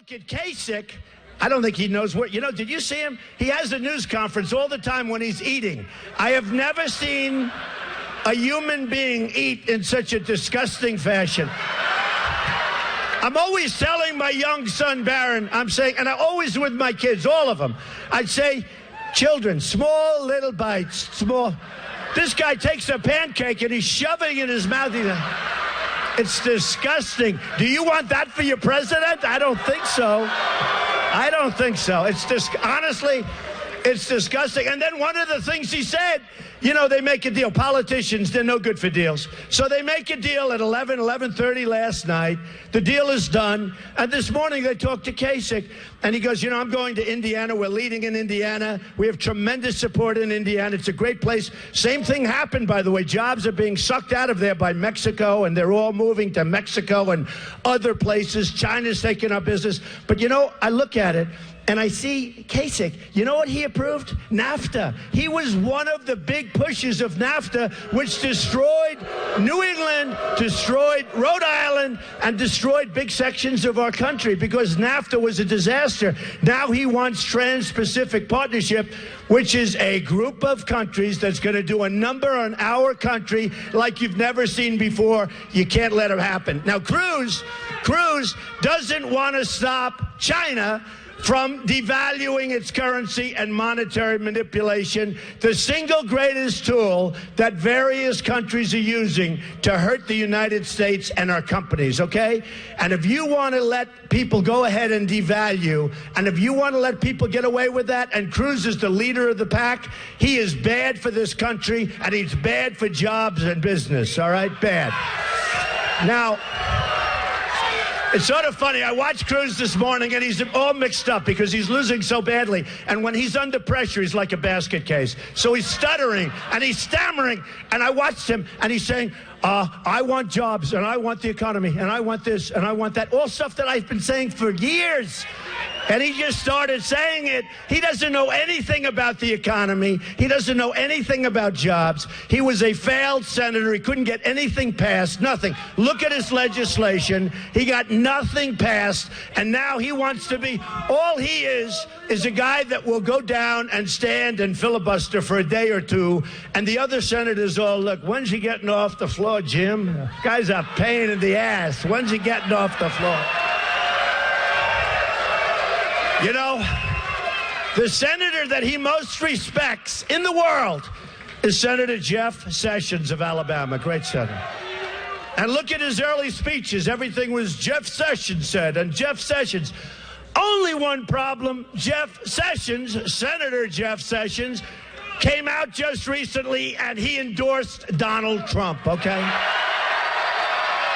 look at Kasich, I don't think he knows what, did you see him? He has a news conference all the time when he's eating. I have never seen a human being eat in such a disgusting fashion. I'm always telling my young son, Barron, I'm saying, and I always with my kids, all of them, I'd say, children, small little bites, small. This guy takes a pancake and he's shoving it in his mouth. It's disgusting. Do you want that for your president? I don't think so. I don't think so. Honestly, it's disgusting. And then one of the things he said, they make a deal. Politicians, they're no good for deals. So they make a deal at 11:30 last night. The deal is done. And this morning they talked to Kasich. And he goes, I'm going to Indiana. We're leading in Indiana. We have tremendous support in Indiana. It's a great place. Same thing happened, by the way. Jobs are being sucked out of there by Mexico, and they're all moving to Mexico and other places. China's taking our business. But, I look at it, and I see Kasich. You know what he approved? NAFTA. He was one of the big pushers of NAFTA, which destroyed New England, destroyed Rhode Island, and destroyed big sections of our country because NAFTA was a disaster. Now he wants Trans-Pacific Partnership, which is a group of countries that's going to do a number on our country like you've never seen before. You can't let it happen. Now, Cruz doesn't want to stop China from devaluing its currency and monetary manipulation, the single greatest tool that various countries are using to hurt the United States and our companies, okay? And if you want to let people go ahead and devalue, and if you want to let people get away with that, and Cruz is the leader of the pack, he is bad for this country, and he's bad for jobs and business, all right? Bad. Now, it's sort of funny. I watched Cruz this morning, and he's all mixed up because he's losing so badly. And when he's under pressure, he's like a basket case. So he's stuttering, and he's stammering. And I watched him, and he's saying, I want jobs, and I want the economy, and I want this, and I want that. All stuff that I've been saying for years. And he just started saying it. He doesn't know anything about the economy. He doesn't know anything about jobs. He was a failed senator. He couldn't get anything passed, nothing. Look at his legislation. He got nothing passed. And now he wants to be, all he is a guy that will go down and stand and filibuster for a day or two. And the other senators all, look, when's he getting off the floor, Jim? Guy's a pain in the ass. When's he getting off the floor? The senator that he most respects in the world is Senator Jeff Sessions of Alabama. Great senator. And look at his early speeches. Everything was Jeff Sessions said, and Jeff Sessions. Only one problem, Senator Jeff Sessions, came out just recently, and he endorsed Donald Trump, okay?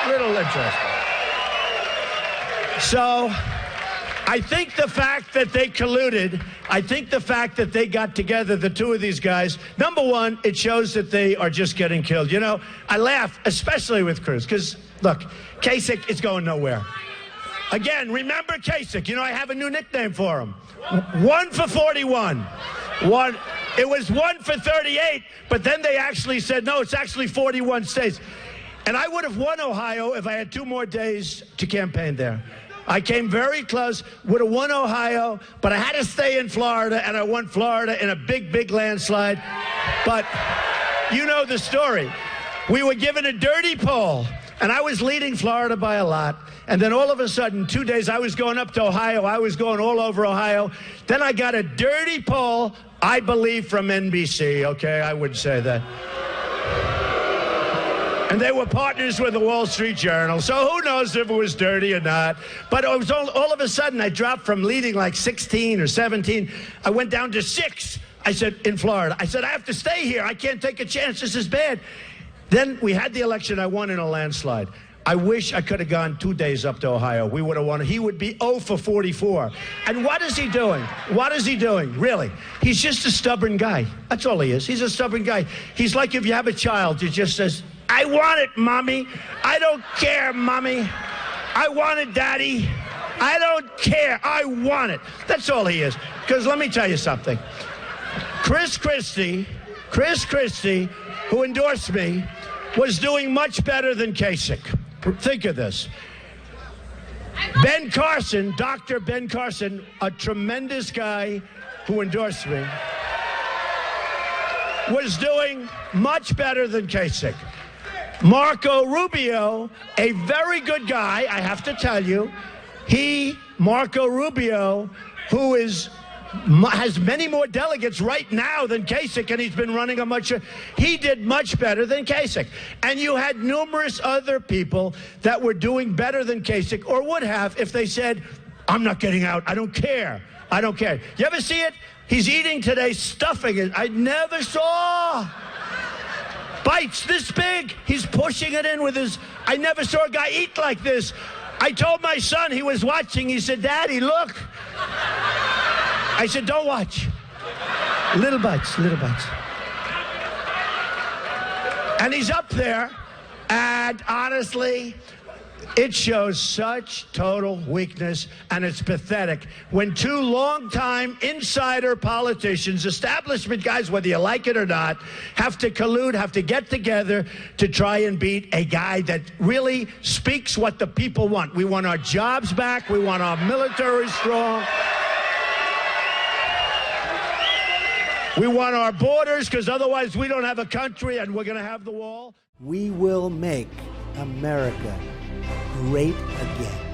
Little interesting. So I think the fact that they colluded, I think the fact that they got together, the two of these guys, number one, it shows that they are just getting killed. I laugh, especially with Cruz, because, look, Kasich is going nowhere. Again, remember Kasich. I have a new nickname for him. 1 for 41. It was 1 for 38, but then they actually said, no, it's actually 41 states. And I would have won Ohio if I had 2 more days to campaign there. I came very close, would have won Ohio, but I had to stay in Florida, and I won Florida in a big, big landslide. But you know the story. We were given a dirty poll, and I was leading Florida by a lot. And then all of a sudden, 2 days, I was going up to Ohio. I was going all over Ohio. Then I got a dirty poll, I believe, from NBC. Okay, I would say that. And they were partners with the Wall Street Journal. So who knows if it was dirty or not. But it was all of a sudden, I dropped from leading like 16 or 17. I went down to 6. I said, in Florida. I said, I have to stay here. I can't take a chance. This is bad. Then we had the election. I won in a landslide. I wish I could have gone 2 days up to Ohio. We would have won. He would be 0 for 44. And what is he doing? What is he doing, really? He's just a stubborn guy. That's all he is. He's a stubborn guy. He's like if you have a child, he just says, I want it, Mommy. I don't care, Mommy. I want it, Daddy. I don't care. I want it. That's all he is. Because let me tell you something. Chris Christie, who endorsed me, was doing much better than Kasich. Think of this. Ben Carson, Dr. Ben Carson, a tremendous guy who endorsed me, was doing much better than Kasich. Marco Rubio, a very good guy, I have to tell you, Marco Rubio, who has many more delegates right now than Kasich, and he's been running he did much better than Kasich. And you had numerous other people that were doing better than Kasich, or would have if they said, I'm not getting out, I don't care. You ever see it? He's eating today, stuffing it. I never saw bites this big. He's pushing it in with I never saw a guy eat like this. I told my son, he was watching, he said, Daddy, look. I said, don't watch. Little bites. And he's up there, and honestly, it shows such total weakness, and it's pathetic when two longtime insider politicians, establishment guys, whether you like it or not, have to collude, have to get together to try and beat a guy that really speaks what the people want. We want our jobs back. We want our military strong. We want our borders, because otherwise we don't have a country, and we're going to have the wall. We will make America great again.